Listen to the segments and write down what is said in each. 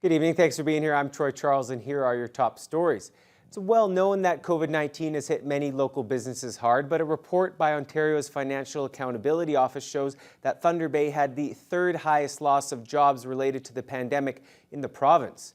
Good evening. Thanks for being here. I'm Troy Charles, and here are your top stories. It's well known that COVID-19 has hit many local businesses hard, but a report by Ontario's Financial Accountability Office shows that Thunder Bay had the third highest loss of jobs related to the pandemic in the province.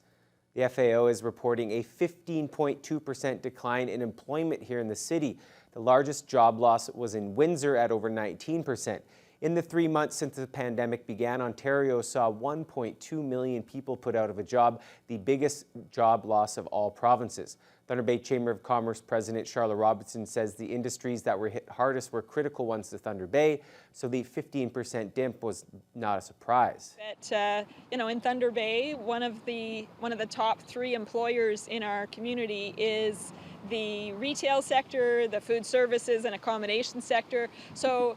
The FAO is reporting a 15.2% decline in employment here in the city. The largest job loss was in Windsor at over 19%. In the 3 months since the pandemic began, Ontario saw 1.2 million people put out of a job, the biggest job loss of all provinces. Thunder Bay Chamber of Commerce President Charlotte Robinson says the industries that were hit hardest were critical ones to Thunder Bay, so the 15% dip was not a surprise. In Thunder Bay, one of the top three employers in our community is the retail sector, the food services and accommodation sector. So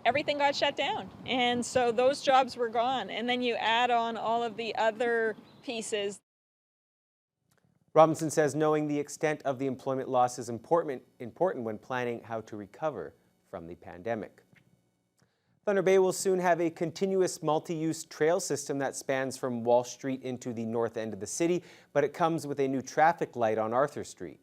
everything got shut down, and so those jobs were gone. And then you add on all of the other pieces. Robinson says knowing the extent of the employment loss is important when planning how to recover from the pandemic. Thunder Bay will soon have a continuous multi-use trail system that spans from Walsh Street into the north end of the city, but it comes with a new traffic light on Arthur Street.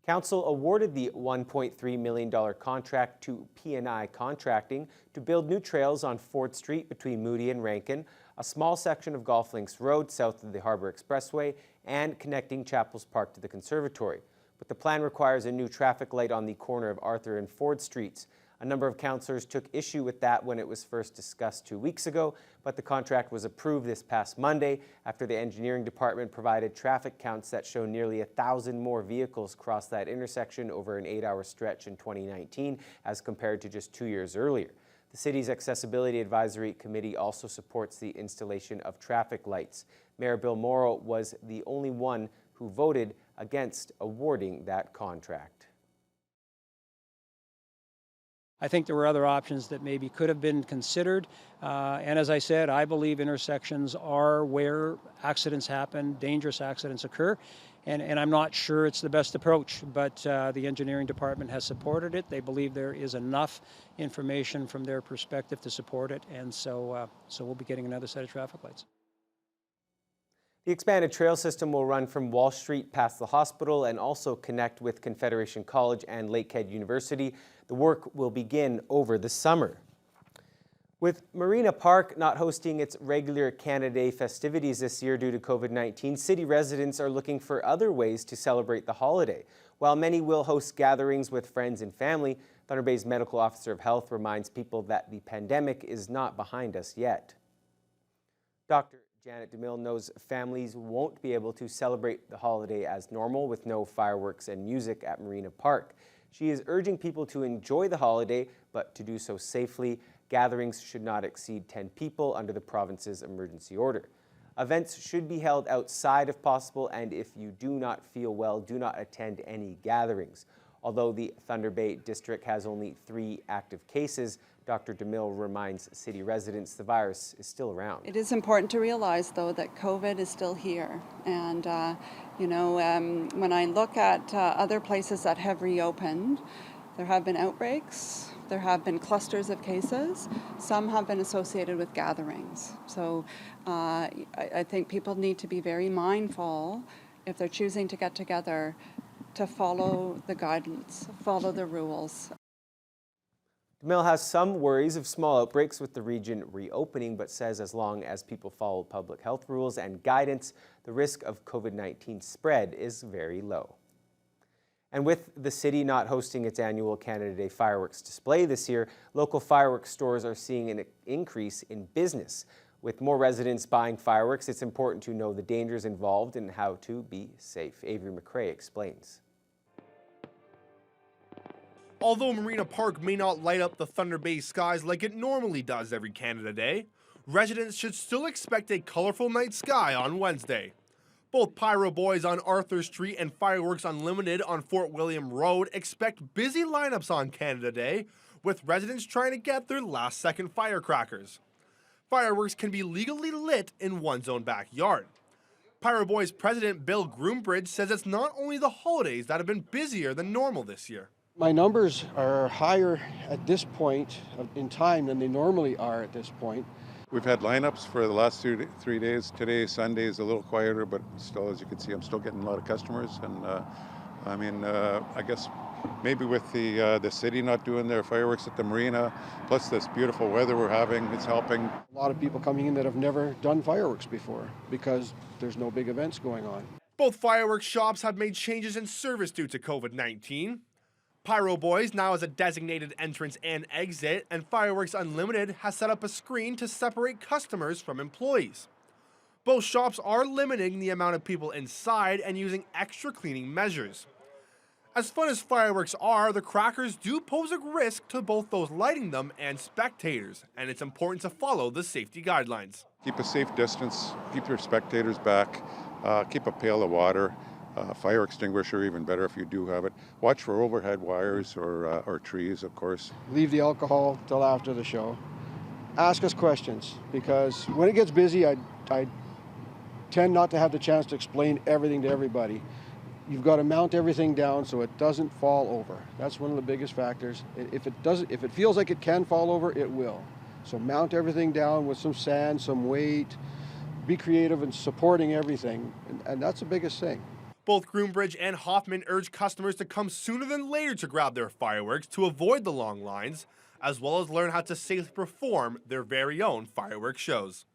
Council awarded the $1.3 million contract to P&I Contracting to build new trails on Ford Street between Moody and Rankin, a small section of Golf Links Road south of the Harbour Expressway, and connecting Chapels Park to the Conservatory. But the plan requires a new traffic light on the corner of Arthur and Ford Streets. A number of councillors took issue with that when it was first discussed 2 weeks ago, but the contract was approved this past Monday after the engineering department provided traffic counts that show nearly 1,000 more vehicles cross that intersection over an 8-hour stretch in 2019 as compared to just 2 years earlier. The city's Accessibility Advisory Committee also supports the installation of traffic lights. Mayor Bill Morrow was the only one who voted against awarding that contract. I think there were other options that maybe could have been considered. And as I said, I believe intersections are where accidents happen, dangerous accidents occur. And I'm not sure it's the best approach, but the engineering department has supported it. They believe there is enough information from their perspective to support it. And so we'll be getting another set of traffic lights. The expanded trail system will run from Walsh Street past the hospital and also connect with Confederation College and Lakehead University. The work will begin over the summer. With Marina Park not hosting its regular Canada Day festivities this year due to COVID-19, city residents are looking for other ways to celebrate the holiday. While many will host gatherings with friends and family, Thunder Bay's Medical Officer of Health reminds people that the pandemic is not behind us yet. Dr. Janet DeMille knows families won't be able to celebrate the holiday as normal with no fireworks and music at Marina Park. She is urging people to enjoy the holiday, but to do so safely. Gatherings should not exceed 10 people under the province's emergency order. Events should be held outside if possible, and if you do not feel well, do not attend any gatherings. Although the Thunder Bay district has only 3 active cases, Dr. DeMille reminds city residents the virus is still around. It is important to realize, though, that COVID is still here. And, when I look at other places that have reopened, there have been outbreaks, there have been clusters of cases, some have been associated with gatherings. So I think people need to be very mindful if they're choosing to get together to follow the guidance, follow the rules. DeMille has some worries of small outbreaks with the region reopening, but says as long as people follow public health rules and guidance, the risk of COVID-19 spread is very low. And with the city not hosting its annual Canada Day fireworks display this year, local fireworks stores are seeing an increase in business. With more residents buying fireworks, it's important to know the dangers involved and how to be safe. Avery McRae explains. Although Marina Park may not light up the Thunder Bay skies like it normally does every Canada Day, residents should still expect a colorful night sky on Wednesday. Both Pyro Boys on Arthur Street and Fireworks Unlimited on Fort William Road expect busy lineups on Canada Day, with residents trying to get their last-second firecrackers. Fireworks can be legally lit in one's own backyard. Pyro Boys president Bill Groombridge says it's not only the holidays that have been busier than normal this year. My numbers are higher at this point in time than they normally are at this point. We've had lineups for the last 3 days. Today, Sunday, is a little quieter, but still, as you can see, I'm still getting a lot of customers. And I guess maybe with the city not doing their fireworks at the marina, plus this beautiful weather we're having, it's helping. A lot of people coming in that have never done fireworks before because there's no big events going on. Both fireworks shops have made changes in service due to COVID-19. Pyro Boys now has a designated entrance and exit, and Fireworks Unlimited has set up a screen to separate customers from employees. Both shops are limiting the amount of people inside and using extra cleaning measures. As fun as fireworks are, the crackers do pose a risk to both those lighting them and spectators, and it's important to follow the safety guidelines. Keep a safe distance, keep your spectators back, keep a pail of water, fire extinguisher, even better if you do have it. Watch for overhead wires or trees, of course. Leave the alcohol till after the show. Ask us questions, because when it gets busy, I tend not to have the chance to explain everything to everybody. You've got to mount everything down so it doesn't fall over. That's one of the biggest factors. If it feels like it can fall over, it will. So mount everything down with some sand, some weight. Be creative in supporting everything, and that's the biggest thing. Both Groombridge and Hoffman urge customers to come sooner than later to grab their fireworks to avoid the long lines, as well as learn how to safely perform their very own fireworks shows.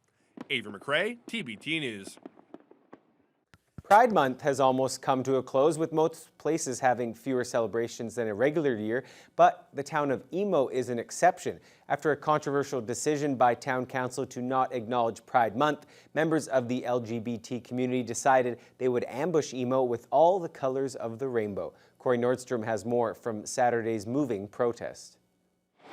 Avery McRae, TBT News. Pride Month has almost come to a close, with most places having fewer celebrations than a regular year, but the town of Emo is an exception. After a controversial decision by town council to not acknowledge Pride Month, members of the LGBT community decided they would ambush Emo with all the colors of the rainbow. Corey Nordstrom has more from Saturday's moving protest.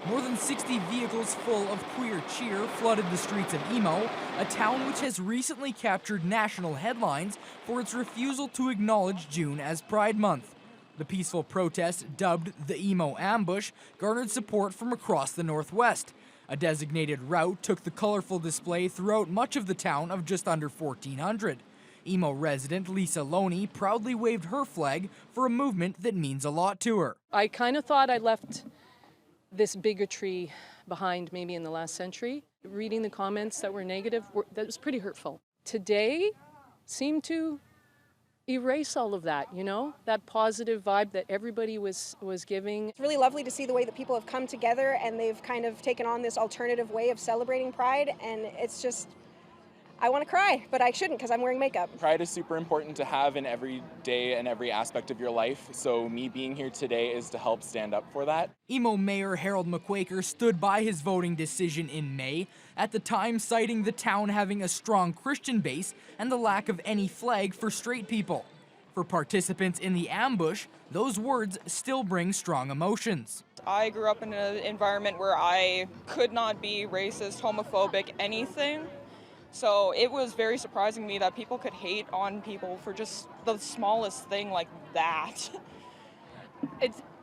More than 60 vehicles full of queer cheer flooded the streets of Emo, a town which has recently captured national headlines for its refusal to acknowledge June as Pride Month. The peaceful protest, dubbed the Emo Ambush, garnered support from across the Northwest. A designated route took the colorful display throughout much of the town of just under 1,400. Emo resident Lisa Loney proudly waved her flag for a movement that means a lot to her. I kind of thought I left this bigotry behind maybe in the last century. Reading the comments that were negative, that was pretty hurtful. Today seemed to erase all of that, you know, that positive vibe that everybody was giving. It's really lovely to see the way that people have come together and they've kind of taken on this alternative way of celebrating Pride, and it's just, I want to cry, but I shouldn't because I'm wearing makeup. Pride is super important to have in every day and every aspect of your life, so me being here today is to help stand up for that. Emo Mayor Harold McQuaker stood by his voting decision in May, at the time citing the town having a strong Christian base and the lack of any flag for straight people. For participants in the ambush, those words still bring strong emotions. I grew up in an environment where I could not be racist, homophobic, anything. So it was very surprising to me that people could hate on people for just the smallest thing like that.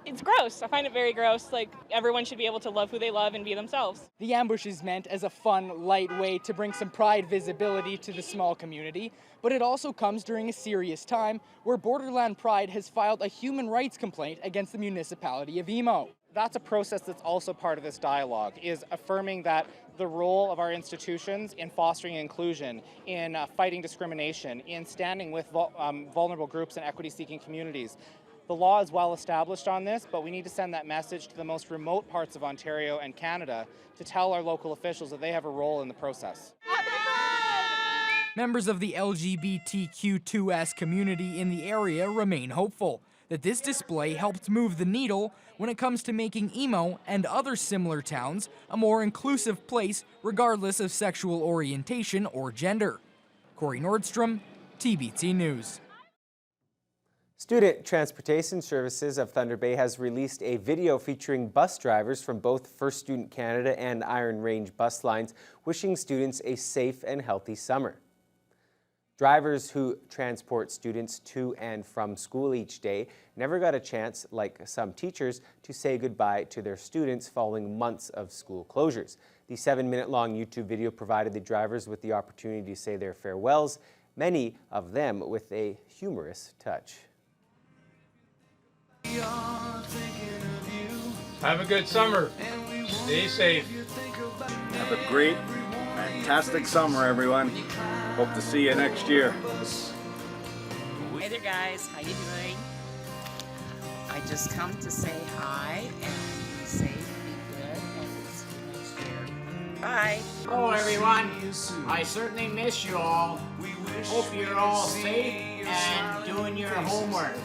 It's gross. I find it very gross. Like, everyone should be able to love who they love and be themselves. The ambush is meant as a fun, light way to bring some pride visibility to the small community, but it also comes during a serious time where Borderland Pride has filed a human rights complaint against the municipality of Emo. That's a process that's also part of this dialogue, is affirming that the role of our institutions in fostering inclusion, in fighting discrimination, in standing with vulnerable groups and equity-seeking communities. The law is well established on this, but we need to send that message to the most remote parts of Ontario and Canada to tell our local officials that they have a role in the process. Members of the LGBTQ2S community in the area remain hopeful that this display helped move the needle when it comes to making Emo and other similar towns a more inclusive place regardless of sexual orientation or gender. Corey Nordstrom, TBT News. Student Transportation Services of Thunder Bay has released a video featuring bus drivers from both First Student Canada and Iron Range bus lines wishing students a safe and healthy summer. Drivers who transport students to and from school each day never got a chance, like some teachers, to say goodbye to their students following months of school closures. The 7-minute-long YouTube video provided the drivers with the opportunity to say their farewells, many of them with a humorous touch. Have a good summer. Stay safe. Have a great and fantastic summer, everyone. Hope to see you next year. Hey there, guys. How you doing? I just come to say hi and be safe, be good, and we'll see you next year. Bye. Hello, everyone. I certainly miss you all. Hope you're all safe and doing your homework.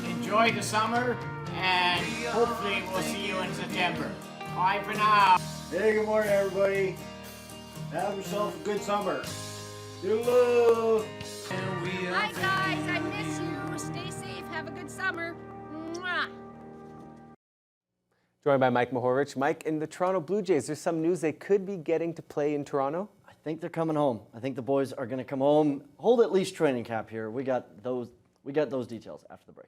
Enjoy the summer, and hopefully we'll see you in September. Bye for now. Hey, good morning, everybody. Have yourself a good summer. Toodaloo. Hi, guys. I miss you. Stay safe. Have a good summer. Mwah. Joined by Mike Mohorich. Mike, in the Toronto Blue Jays, there's some news they could be getting to play in Toronto? I think they're coming home. I think the boys are going to come home, hold at least training camp here. We got those details after the break.